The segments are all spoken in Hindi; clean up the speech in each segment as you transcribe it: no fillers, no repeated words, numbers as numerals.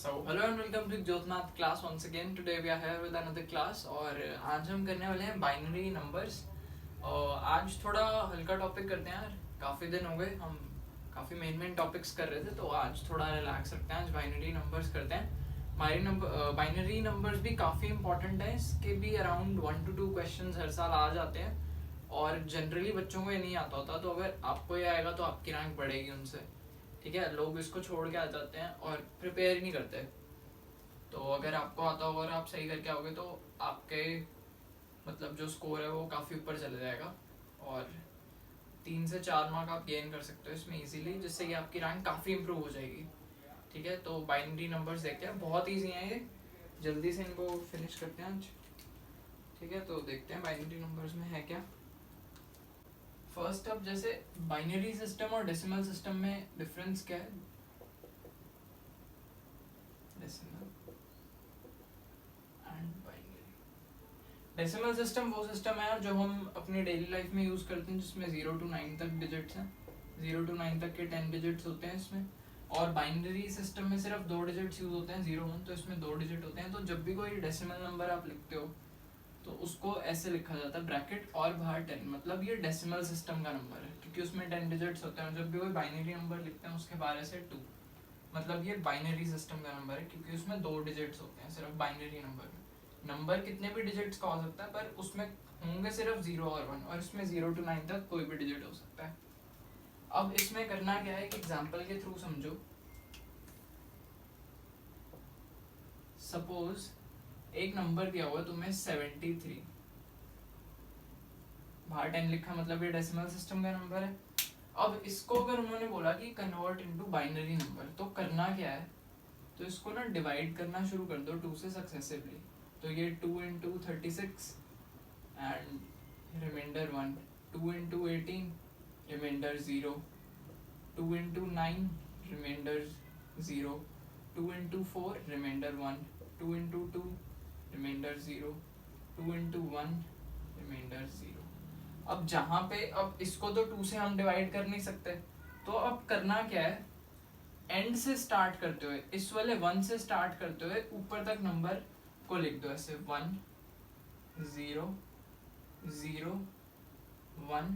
So hello and welcome to Jyothnath class once again. Today we are here with another class और आज हम करने वाले हैं बाइनरी नंबर्स। और आज थोड़ा हल्का टॉपिक करते हैं यार, काफ़ी दिन हो गए हम काफ़ी मेन टॉपिक्स कर रहे थे, तो आज थोड़ा रिलैक्स रखते हैं, आज बाइनरी नंबर्स करते हैं। बाइनरी नंबर्स भी काफ़ी इंपॉर्टेंट है, इसके भी अराउंड 1 to 2 क्वेश्चन हर साल आ जाते हैं और जनरली बच्चों को ये नहीं आता होता, तो अगर आपको ये आएगा तो आपकी रैंक बढ़ेगी उनसे। ठीक है, लोग इसको छोड़ के आ जाते हैं और प्रिपेयर ही नहीं करते। तो अगर आपको आता होगा और आप सही करके आओगे तो आपके मतलब जो स्कोर है वो काफ़ी ऊपर चले जाएगा और 3 से 4 मार्क आप गेन कर सकते हो इसमें इजीली, जिससे कि आपकी रैंक काफ़ी इंप्रूव हो जाएगी। ठीक है, तो बाइनरी नंबर्स देखते हैं, बहुत ईजी हैं ये, जल्दी से इनको फिनिश करते हैं आज। ठीक है, तो देखते हैं बाइनरी नंबर्स में है क्या। फर्स्ट अब जैसे बाइनरी सिस्टम और डेसिमल सिस्टम में डिफरेंस क्या है। Decimal and binary. Decimal system वो सिस्टम है यार जो हम अपनी डेली लाइफ में यूज करते हैं, जिसमें 0 to 9 तक डिजिट्स हैं, 0 to 9 तक के 10 डिजिट्स होते हैं इसमें। और बाइनरी सिस्टम में सिर्फ 2 डिजिट्स यूज होते हैं, 0 1, तो इसमें 2 डिजिट होते हैं। तो जब भी कोई डेसिमल नंबर आप लिखते हो तो उसको ऐसे लिखा जाता है ब्रैकेट और बाहर 10, मतलब ये डेसिमल सिस्टम का नंबर है क्योंकि उसमें 10 डिजिट्स होते हैं। जब भी कोई बाइनरी नंबर लिखते हैं उसके बाहर से 2, मतलब ये बाइनरी सिस्टम का नंबर है क्योंकि उसमें 2 डिजिट्स होते हैं सिर्फ बाइनरी नंबर में। नंबर कितने भी डिजिट्स का हो सकता है पर उसमें होंगे सिर्फ 0 और 1, और इसमें 0 to 9 तक कोई भी डिजिट हो सकता है। अब इसमें करना क्या है, एक एग्जांपल के थ्रू समझो। सपोज एक नंबर दिया हुआ है तुम्हें 73, बाहर 10 लिखा, मतलब ये डेसिमल सिस्टम का नंबर है। अब इसको अगर उन्होंने बोला कि कन्वर्ट इनटू बाइनरी नंबर, तो करना क्या है, तो इसको ना डिवाइड करना शुरू कर दो 2 से सक्सेसिवली। तो ये 2 into 36 and remainder 1, 2 into 18 remainder 0, 2 into 9 remainder 0, 2 into 4 remainder 1, 2 into 2 remainder 0, 2 into 1 remainder 0। अब जहाँ पे अब इसको तो 2 से हम डिवाइड कर नहीं सकते, तो अब करना क्या है, एंड से स्टार्ट करते हुए, इस वाले 1 से स्टार्ट करते हुए ऊपर तक नंबर को लिख दो ऐसे 1 0 0 1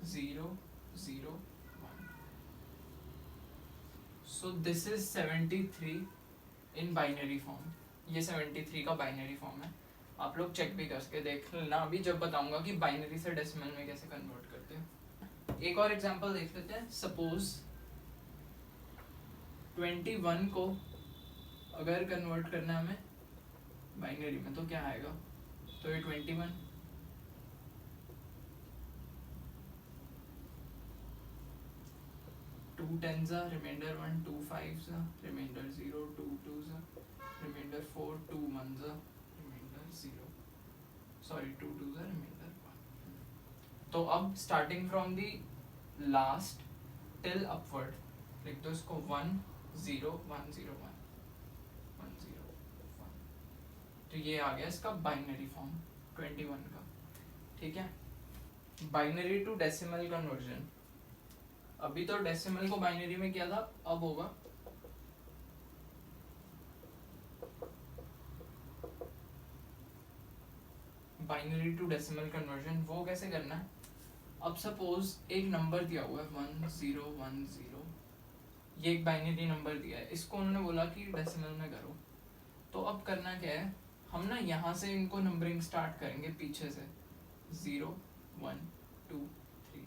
0 0 1। सो this is 73 in binary form. ये 73 का बाइनरी फॉर्म है, आप लोग चेक भी करके देख लेना अभी जब बताऊंगा कि बाइनरी से डेसिमल में कैसे कन्वर्ट करते हैं। एक और एग्जांपल देख लेते हैं। सपोज 21 को अगर कन्वर्ट करना है हमें बाइनरी में तो क्या आएगा, तो ये 21 2 10s remainder 1, 2 5s remainder 0, 2 2s remainder 4, 2 1s remainder 0, sorry 2 2s remainder 1। तो अब starting from the last till upward लिख दो इसको 1 0 1 0 1 1 0 1। तो ये आ गया इसका बाइनरी फॉर्म 21 का। ठीक है, बाइनरी टू डेसिमल कन्वर्जन। अभी तो डेसिमल को बाइनरी में किया था, अब होगा बाइनरी टू डेसिमल कन्वर्जन। वो कैसे करना है, अब सपोज एक नंबर दिया हुआ है 1 0 1 0, ये एक बाइनरी नंबर दिया है, इसको उन्होंने बोला कि डेसिमल में करो। तो अब करना क्या है, हम ना यहाँ से इनको नंबरिंग स्टार्ट करेंगे पीछे से 0 1 2 3।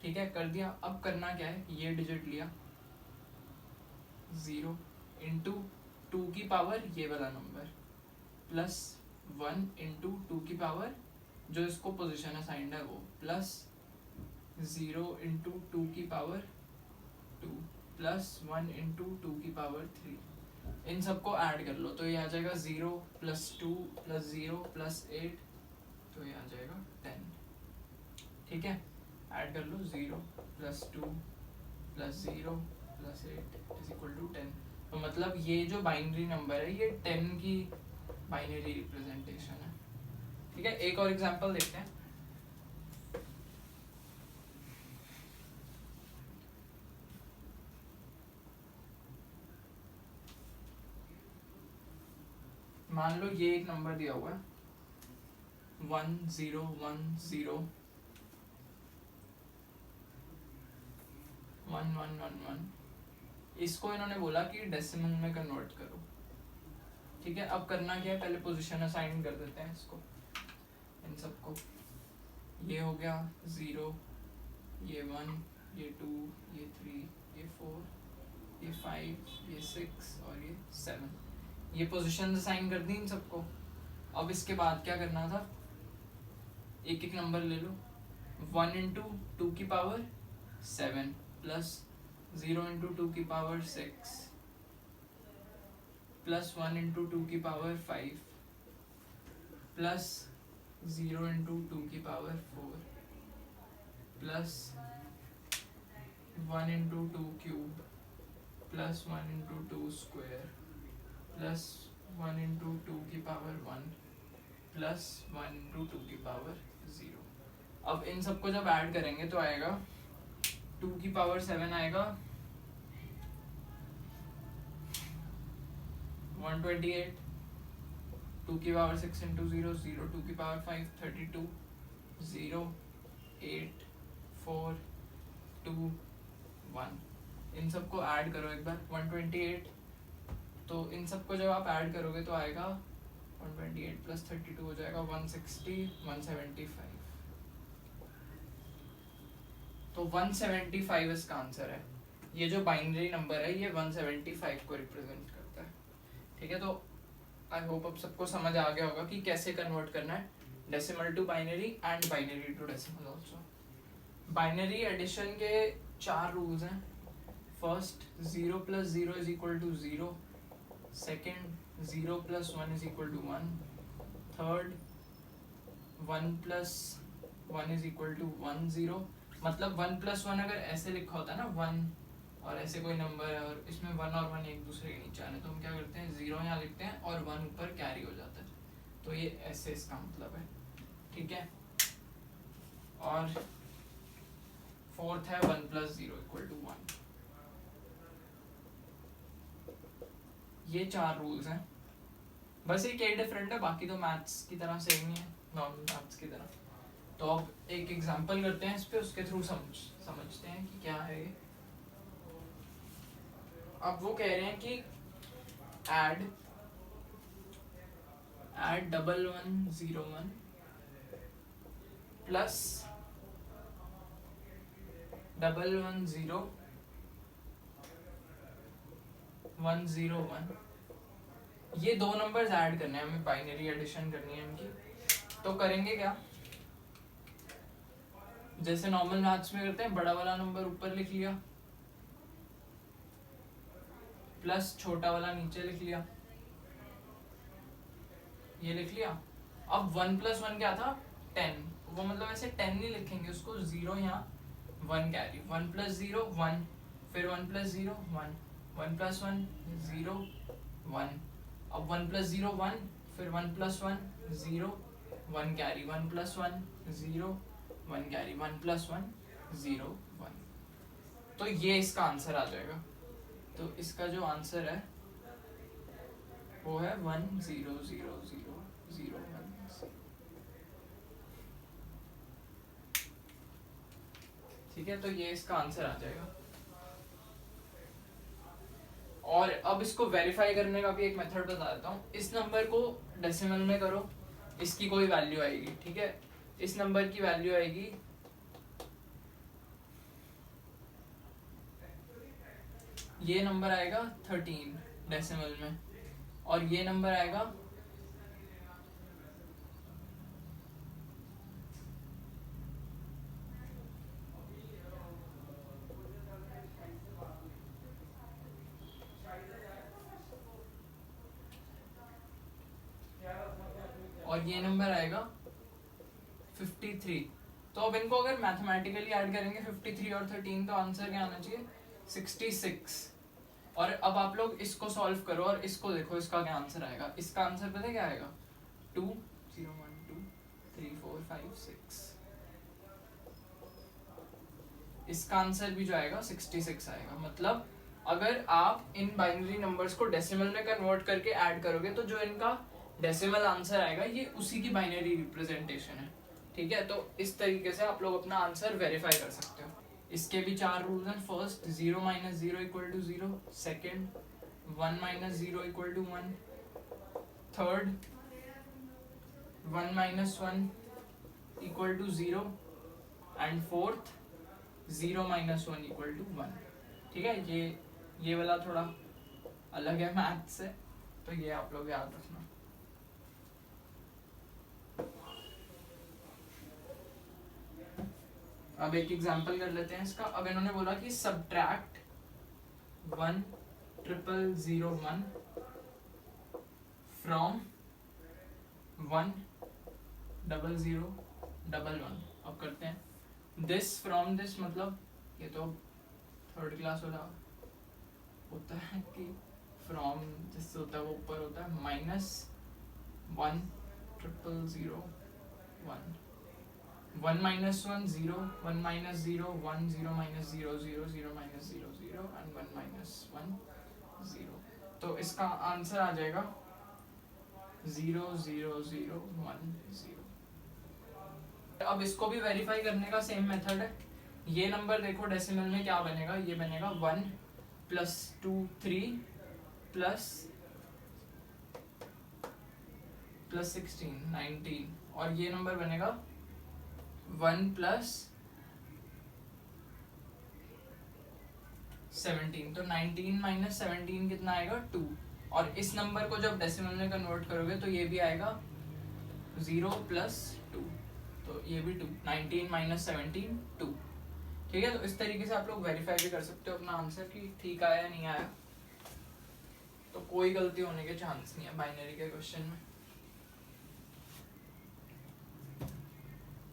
ठीक है, कर दिया। अब करना क्या है, ये डिजिट लिया 0 इंटू 2 की पावर ये वाला नंबर प्लस 1 इंटू 2 की पावर जो इसको पोजीशन असाइंड है वो प्लस 0 इंटू 2 की पावर 2 प्लस 1 इंटू 2 की पावर 3। इन सबको ऐड कर लो तो ये आ जाएगा 0 प्लस 2 प्लस 0 प्लस 8, तो ये आ जाएगा 10। ठीक है, ऐड कर लो 0 plus 2 plus 0 plus 8 is equal to 10। तो मतलब ये जो बाइनरी नंबर है ये 10 की बाइनरी रिप्रेजेंटेशन है। ठीक है, एक और एग्जांपल देखते हैं। मान लो ये एक नंबर दिया हुआ है 1 0 1 0 1 1 1 1, इसको इन्होंने बोला कि डेसिमल में कन्वर्ट करो। ठीक है, अब करना क्या है, पहले पोजीशन असाइन कर देते हैं इसको, इन सबको। ये हो गया 0, ये 1, ये 2, ये 3, ये 4, ये 5, ये 6 और ये 7, ये पोजीशन असाइन कर दी इन सबको। अब इसके बाद क्या करना था, एक एक नंबर ले लो। 1 इंटू 2 की पावर 7 प्लस 0 इंटू 2 की पावर 6 प्लस 1 इंटू 2 की पावर 5 प्लस 0 इंटू 2 की power 4 plus 1 into 2 cube plus 1 into 2 square plus 1 into 2 की पावर 1 प्लस 1 इंटू 2 की पावर 0। अब इन सबको जब ऐड करेंगे तो आएगा 2 की पावर 7 आएगा 128, 2 की पावर 6 इंटू 0 0, 2 की पावर 5 32, 0 8 4 2 1। इन सबको ऐड करो एक बार, 128, तो इन सबको जब आप ऐड करोगे तो आएगा 128 प्लस 32 हो जाएगा 160 175, तो 175 इसका आंसर है। ये जो बाइनरी नंबर है ये 175 को रिप्रेजेंट करता है। ठीक है, तो आई होप अब सबको समझ आ गया होगा कि कैसे कन्वर्ट करना है decimal to binary and binary to decimal also. Binary addition के 4 रूल्स हैं। First, 0 plus 0 is equal to 0। Second, 0 plus 1 is equal to 1। Third, 1 plus 1 is equal to 1 0। मतलब 1 प्लस 1 अगर ऐसे लिखा होता है ना 1 और ऐसे कोई नंबर है और इसमें 1 और 1 एक दूसरे के नीचे आने, तो हम क्या करते हैं 0 यहाँ लिखते हैं और 1 ऊपर कैरी हो जाता है, तो ये ऐसे इसका मतलब है। ठीक है, और फोर्थ है 1 प्लस 0 इक्वल टू 1। ये 4 रूल्स हैं, बस एक ये डिफरेंट है, बाकी तो मैथ्स की तरह सेम ही है, नॉर्मल मैथ्स की तरह। तो अब एक एग्जांपल करते हैं इस पे, उसके थ्रू समझते हैं कि क्या है ये। अब वो कह रहे हैं कि ऐड 1101 प्लस 110 101, ये दो नंबर्स ऐड करने हैं हमें, बाइनरी एडिशन करनी है इनकी। तो करेंगे क्या, जैसे नॉर्मल मैथ्स में करते हैं, बड़ा वाला नंबर ऊपर लिख लिया प्लस छोटा वाला नीचे लिख लिया, ये लिख लिया। अब 1 प्लस 1 क्या था 10, वो मतलब ऐसे 10 नहीं लिखेंगे उसको, 0 यहाँ 1 कैरी, 1 प्लस 0 1, फिर 1 प्लस 0 1, 1 प्लस 1 0 1, अब 1 प्लस 0 1, फिर 1 plus 1 0 1 carry, 1 plus 1 0 1 carry, 1 plus 1 0 1। तो ये इसका आंसर आ जाएगा। तो इसका जो आंसर है वो है 1 0 0 0 0 1। ठीक है, तो ये इसका आंसर आ जाएगा। और अब इसको वेरीफाई करने का भी एक मेथड बता देता हूँ। इस नंबर को डेसिमल में करो, इसकी कोई वैल्यू आएगी। ठीक है, इस नंबर की वैल्यू आएगी ये नंबर आएगा 13 डेसिमल में, और ये नंबर आएगा और ये नंबर आएगा 53। तो अब इनको अगर मैथमेटिकली ऐड करेंगे 53 और 13, तो आंसर क्या आना चाहिए 66। और अब आप लोग इसको सॉल्व करो और इसको देखो, इसका क्या आंसर आएगा। इसका आंसर पता है क्या आएगा 2 0 1 2 3 4 5 6। इसका आंसर भी जो आएगा 66 आएगा। मतलब अगर आप इन बाइनरी नंबर्स को डेसिमल में कन्वर्ट करके ऐड करोगे तो जो इनका डेसिमल आंसर आएगा, ये उसी की बाइनरी रिप्रेजेंटेशन है। ठीक है, तो इस तरीके से आप लोग अपना आंसर वेरीफाई कर सकते हो। इसके भी 4 रूल्स हैं। First, 0 minus 0 equal to 0। Second, 1 minus 0 equal to 1। Third, 1 minus 1 equal to 0। And fourth, 0 minus 1 equal to 1। ठीक है, ये वाला थोड़ा अलग है मैथ से, तो ये आप लोग याद रखना। अब एक एग्जांपल कर लेते हैं इसका। अब इन्होंने बोला कि सब्ट्रैक्ट 1,001 फ्रॉम 1,0,0,1। अब करते हैं दिस फ्रॉम दिस, मतलब ये तो थर्ड क्लास वाला होता है कि फ्रॉम जिससे होता है वो ऊपर होता है, minus 1,0,0,1। 1 minus 1 0, 1 minus 0 1, 0 minus 0 0, 0 minus 0 0 and 1 minus 1 0। तो इसका आंसर आ जाएगा 0 0 0 1 0। अब इसको भी वेरीफाई करने का सेम मेथड है। ये नंबर देखो डेसिमल में क्या बनेगा, ये बनेगा 1 प्लस 2 3 प्लस 16 19, और ये नंबर बनेगा 1 प्लस 17। तो 19 माइनस 17 कितना आएगा, 2। और इस नंबर को जब डेसिमल में कन्वर्ट करोगे तो ये भी आएगा 0 प्लस 2, तो ये भी 2। 19 माइनस 17 2। ठीक है, तो इस तरीके से आप लोग वेरीफाई भी कर सकते हो अपना आंसर कि ठीक आया या नहीं आया। तो कोई गलती होने के चांस नहीं है बाइनरी के क्वेश्चन में।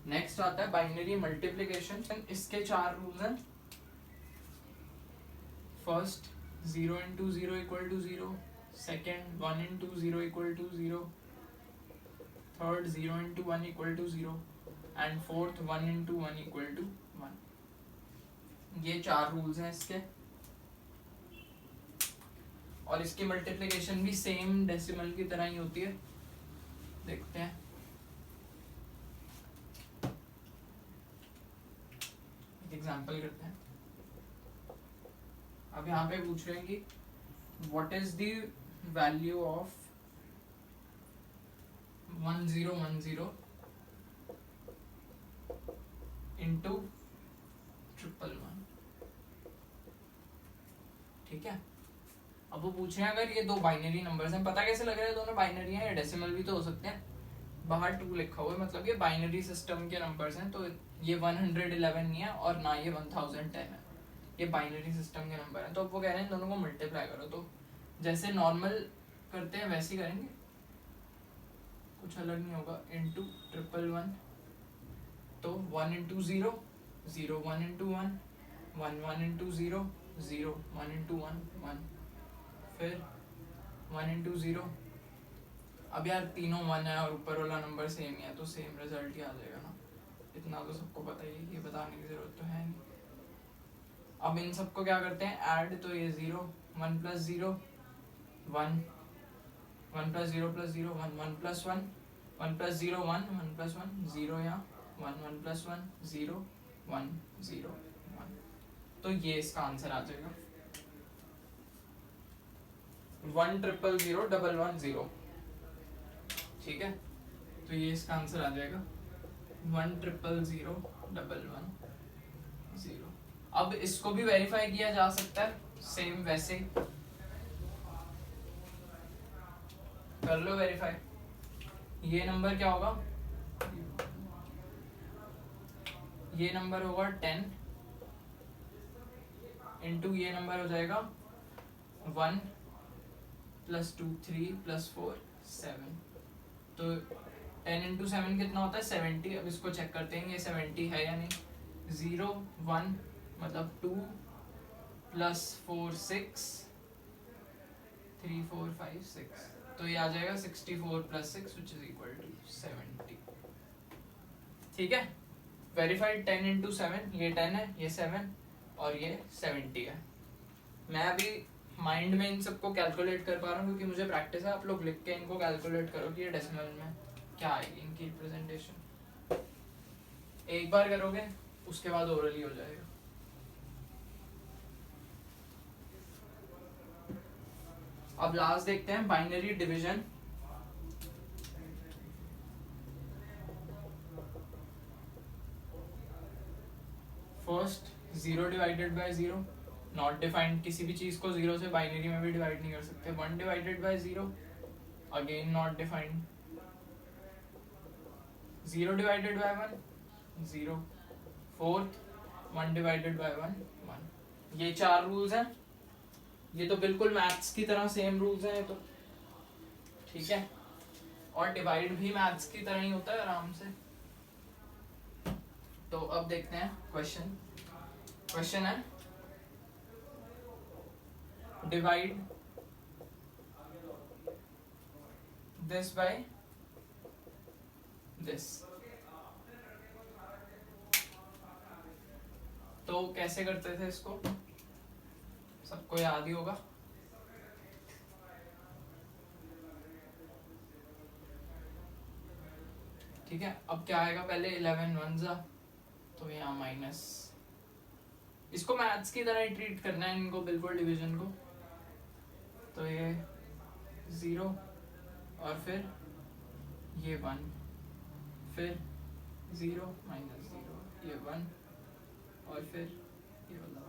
नेक्स्ट आता है बाइनरी मल्टीप्लिकेशन। इसके 4 रूल्स हैं। First, 0 into 0 equal to 0। Second, 1 into 0 equal to 0। Third, 0 into 1 equal to 0। And fourth, 1 into 1 equal to 1। ये 4 रूल्स हैं इसके। और इसकी मल्टीप्लिकेशन भी सेम डेसिमल की तरह ही होती है। देखते हैं, एग्जाम्पल करते हैं। अब यहाँ पे पूछ रहे हैं कि what is the value of 1010 into 111। ठीक है, अब वो पूछ रहे हैं अगर ये दो बाइनरी नंबर्स हैं, पता कैसे लग रहा है दोनों बाइनरी हैं, या डेसिमल भी तो हो सकते हैं। बाहर 2 लिखा हुआ है, मतलब ये बाइनरी सिस्टम के नंबर्स हैं। तो ये 111 नहीं है और ना ये 1010 है, ये बाइनरी सिस्टम के नंबर हैं। तो अब वो कह रहे हैं दोनों को मल्टीप्लाई करो। तो जैसे नॉर्मल करते हैं वैसे ही करेंगे, कुछ अलग नहीं होगा। इंटू 111, तो 1 इंटू 0 0, 1 इंटू 1 1, 1 इंटू 0 0, 1 इंटू 1 1, फिर 1 इंटू 0। अब यार तीनों 1 है और ऊपर वाला नंबर सेम ही है, तो सेम रिजल्ट ही आ जाएगा ना। इतना तो सबको पता ही है, ये बताने की जरूरत तो है नहीं। अब इन सबको क्या करते हैं, ऐड। तो ये 0 1 plus 0 1, 1 plus 0 plus 0 1, 1 plus 1 1 plus 0 1, 1 plus 1 0, यहाँ 1 1 प्लस 1 0 1 0 1। तो ये इसका आंसर आ जाएगा 1,000,110। ठीक है, तो ये इसका आंसर आ जाएगा 1,000,110। अब इसको भी वेरीफाई किया जा सकता है सेम वैसे। कर लो वेरीफाई। ये नंबर क्या होगा, ये नंबर होगा 10 इंटू ये नंबर हो जाएगा 1 प्लस 2 3 प्लस 4 7। तो 10 इंटू 7 कितना होता है, 70। अब इसको चेक करते हैं ये 70 है या नहीं। 0 1 मतलब 2 प्लस 4 6 3 4 5 6, तो ये आ जाएगा 64 plus 6 which is equal to 70। ठीक है, वेरीफाइड 10 इंटू 7, ये 10 है, ये 7 और ये 70 है। मैं अभी माइंड में इन सबको कैलकुलेट कर पा रहा हूँ क्योंकि मुझे प्रैक्टिस है। आप लोग लिख के इनको कैलकुलेट करो कि ये डेसिमल में क्या आएगी इनकी रिप्रेजेंटेशन। एक बार करोगे उसके बाद ओरली हो जाएगा। अब लास्ट देखते हैं binary division. First 0 divided by 0, not defined, किसी भी चीज को 0 से बाइनरी में भी डिवाइड नहीं कर सकते। 1 divided by 0, again not defined. 0 divided by 1, 0। Fourth 1 divided by 1, 1। ये 4 रूल्स हैं। ये तो बिल्कुल मैथ्स की तरह सेम रूल्स हैं ये तो, ठीक है। और डिवाइड भी मैथ्स की तरह ही होता है आराम से। तो अब देखते हैं क्वेश्चन। क्वेश्चन है डिवाइड दिस बाय दिस। तो कैसे करते थे इसको, सबको याद ही होगा। ठीक है, अब क्या आएगा, पहले 11 1 जा, तो यहाँ माइनस। इसको मैथ्स की तरह ही ट्रीट करना है इनको, बिल्कुल डिवीजन को। तो ये 0 और फिर ये 1, फिर 0 माइनस 0, ये 1 और फिर ये वाला,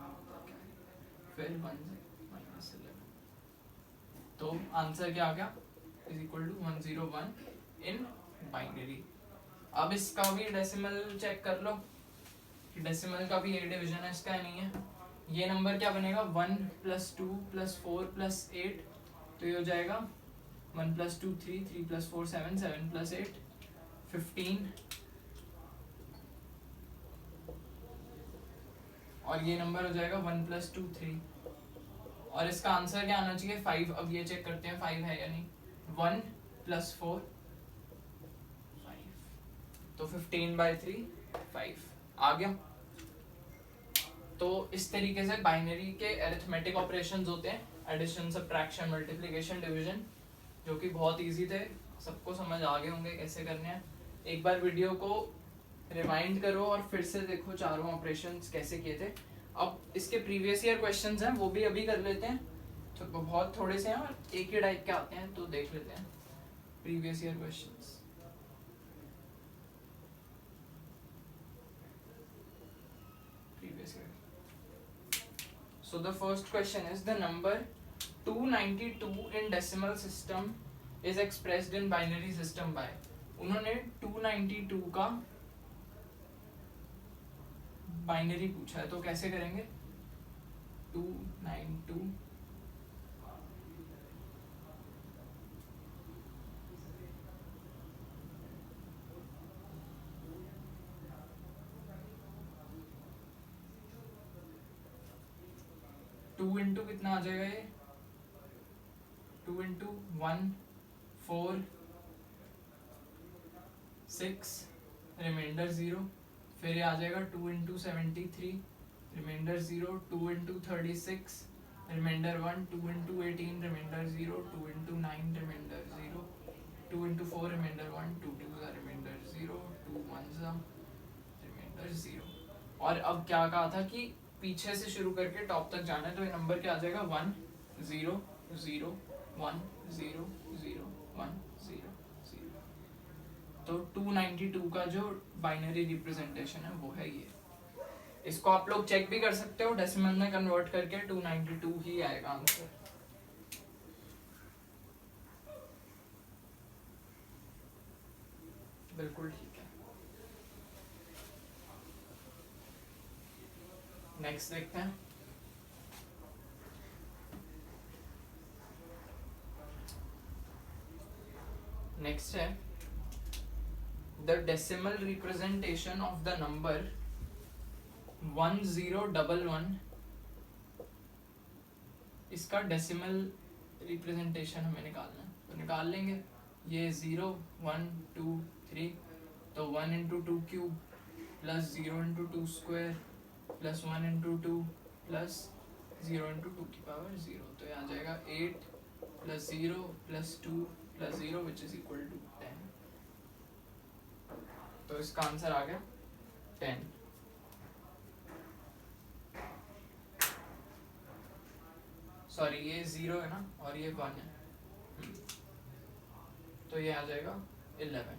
फिर 1 माइनस 11। तो आंसर क्या आ गया, is equal to 101 in binary. अब इसका भी डेसिमल चेक कर लो, डेसिमल का भी 8 डिवीजन है, इसका नहीं है। ये नंबर क्या बनेगा, 1 + 2 + 4 + 8, तो ये हो जाएगा 1 + 2 3, 3 + 4 7, 7 + 8 15। और ये नंबर हो जाएगा 1 + 2 3। और इसका आंसर क्या आना चाहिए, 5। अब ये चेक करते हैं 5 है या नहीं। 1 + 4 5, तो 15/3 5 आ गया। तो इस तरीके से बाइनरी के अरिथमेटिक ऑपरेशंस होते हैं, एडिशन, सब्ट्रैक्शन, मल्टीप्लिकेशन, डिवीजन, जो कि बहुत इजी थे, सबको समझ आ गए होंगे कैसे करने हैं। एक बार वीडियो को रिवाइंड करो और फिर से देखो चारों ऑपरेशंस कैसे किए थे। अब इसके प्रीवियस ईयर क्वेश्चंस हैं वो भी अभी कर लेते हैं, तो बहुत थोड़े से हैं और एक ही टाइप के आते हैं, तो देख लेते हैं previous year questions. So the first question is, the number 292 in decimal system is expressed in binary system by। उन्होंने 292 का बाइनरी पूछा है, तो कैसे करेंगे। 292 2 इंटू कितना आ जाएगा ये, 2 इंटू 1 4 6 रिमाइंडर 0, फिर ये आ जाएगा 2 into 73 remainder 0, 2 into 36 remainder 1, 2 into 18 remainder 0, 2 into 9 remainder 0, 2 into 4 remainder 1, 2 2 का रिमाइंडर 0, 2 1 का रिमाइंडर 0। और अब क्या कहा था कि पीछे से शुरू करके टॉप तक जाना है, तो ये नंबर क्या आ जाएगा 1 0 0 1 0 0 1 0 0। तो 292 का जो बाइनरी रिप्रेजेंटेशन है वो है ये। इसको आप लोग चेक भी कर सकते हो, डेसिमल में कन्वर्ट करके 292 ही आएगा आंसर। बिल्कुल ठीक है। नेक्स्ट देखते हैं। नेक्स्ट है the decimal representation of the number 1011। इसका डेसिमल रिप्रेजेंटेशन हमें निकालना है, तो निकाल लेंगे। ये 0 1 2 3, तो 1 into 2 cube plus 0 into 2 square plus 1 into 2 plus 0 into 2 की पावर 0, तो ये आ जाएगा 8 plus 0 plus 2 plus 0 which is equal to 10। तो इसका आंसर आ गया 10। सॉरी ये 0 है ना और ये 1 है, तो ये आ जाएगा 11।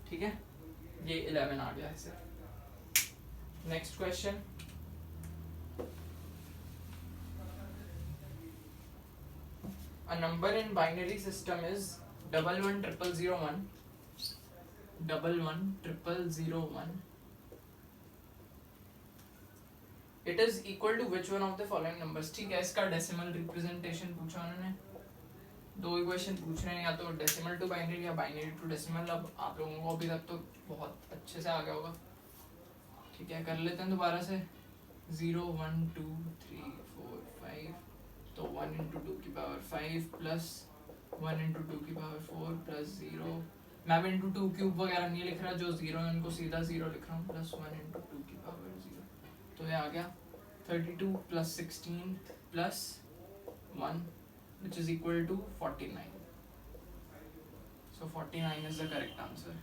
ठीक है, ये 11 आ गया ऐसे। Next question, a number in binary system is 110001 110001, it is equal to which one of the following numbers। ठीक है, इसका डेसिमल रिप्रेजेंटेशन पूछा उन्होंने, दो इक्वेशन पूछ रहे हैं, या तो डेसिमल टू बाइनरी या बाइनरी टू डेसिमल। अब आप लोगों को अभी तक तो बहुत अच्छे से आ गया होगा। ठीक है, कर लेते हैं दोबारा से। 0 1 2 3 4 5, तो 1 इंटू 2 की पावर 5 प्लस 1 इंटू 2 की पावर 4 प्लस 0, मैं अब इंटू 2 क्यूब वगैरह नहीं लिख रहा, जो 0 है उनको सीधा 0 लिख रहा हूँ, प्लस 1 इंटू 2 की पावर 0, तो ये आ गया 32 plus 16 plus 1 which is equal to 49. So 49 is the correct answer.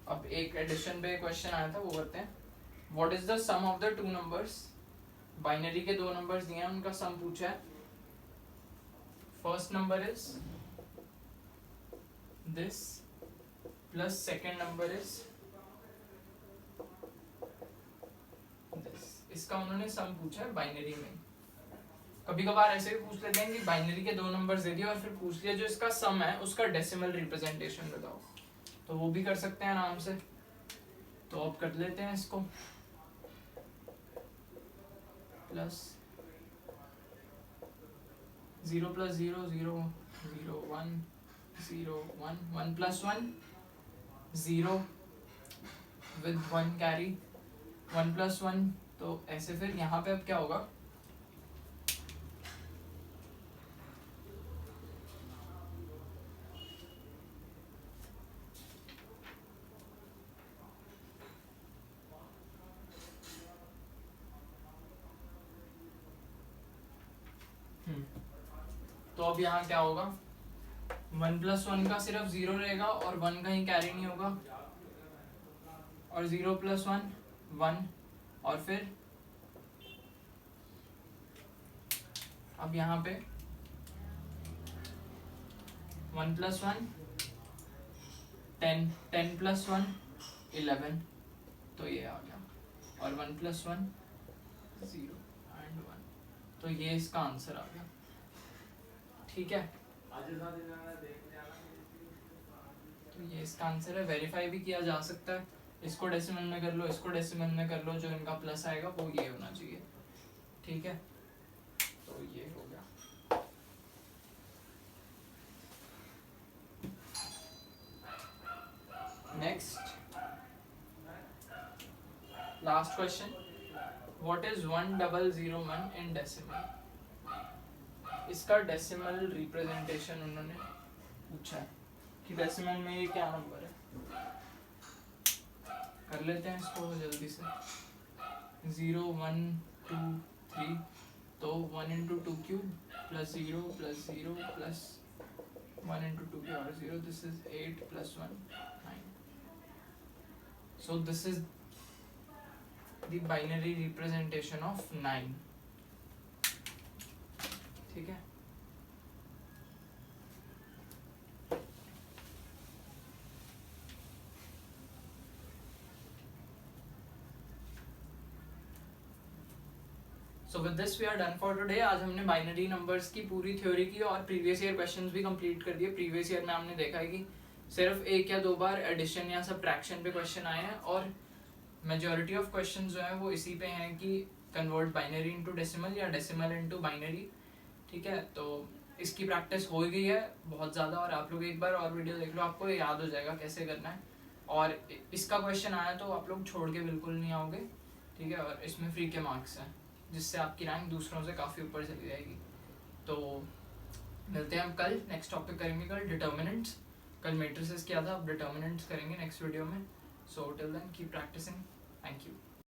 अब एक एडिशन पे क्वेश्चन आया था, वो करते हैं। What is the sum of the two numbers? Binary के दो नंबर्स दिए हैं, उनका सम पूछा है। First number is this plus second number is this. इसका उन्होंने सम पूछा है बाइनरी में। कभी कभार ऐसे भी पूछ लेते हैं कि बाइनरी के दो नंबर्स दे दिए और फिर पूछ लिया जो इसका सम है उसका डेसिमल रिप्रेजेंटेशन बताओ, तो वो भी कर सकते हैं आराम से। तो अब कर लेते हैं इसको, plus 0 plus 0 0 0 1 0 1 1 plus 1 0 with 1 carry 1 plus 1, तो ऐसे फिर यहाँ पे अब क्या होगा, तो अब यहाँ क्या होगा, 1 प्लस 1 का सिर्फ 0 रहेगा और 1 कहीं कैरी नहीं होगा, और 0 प्लस 1 1, और फिर अब यहाँ पे 1 प्लस 1 10 10 प्लस 1 11, तो ये आ गया, और 1 प्लस 1 0 एंड 1, तो ये इसका आंसर आ गया। ठीक है, तो ये इसका आंसर है। वेरीफाई भी किया जा सकता है, इसको डेसिमल में कर लो, इसको डेसिमल में कर लो, जो इनका प्लस आएगा वो ये होना चाहिए। ठीक है, तो ये हो गया। Next last question, what is 1001 in decimal. इसका डेसिमल रिप्रेजेंटेशन उन्होंने पूछा है कि डेसिमल में ये क्या नंबर है। कर लेते हैं इसको जल्दी से। 0 1 2 3, तो 1 into 2 cube plus 0 plus 0 plus 1 into 2 की power 0, this is 8 plus 1 9। So this is the binary representation of 9। ठीक है, so with this we are done for today. आज हमने बाइनरी नंबर्स की पूरी थ्योरी की और प्रीवियस ईयर क्वेश्चंस भी कंप्लीट कर दिए। प्रीवियस ईयर में हमने देखा है कि सिर्फ एक या दो बार एडिशन या सब्ट्रैक्शन पे क्वेश्चन आए हैं, और मेजॉरिटी ऑफ क्वेश्चन जो है वो इसी पे हैं कि कन्वर्ट बाइनरी इनटू डेसिमल या डेसिमल इनटू बाइनरी। ठीक है, तो इसकी प्रैक्टिस हो गई है बहुत ज़्यादा, और आप लोग एक बार और वीडियो देख लो, आपको याद हो जाएगा कैसे करना है। और इसका क्वेश्चन आया तो आप लोग छोड़ के बिल्कुल नहीं आओगे। ठीक है, और इसमें फ्री के मार्क्स हैं, जिससे आपकी रैंक दूसरों से काफ़ी ऊपर चली जाएगी। तो मिलते हैं हम कल, नेक्स्ट टॉपिक करेंगे कल डिटर्मिनेंट्स। कल मैट्रिसेस किया था, अब डिटर्मिनेंट्स करेंगे नेक्स्ट वीडियो में। So till then keep practising, thank you.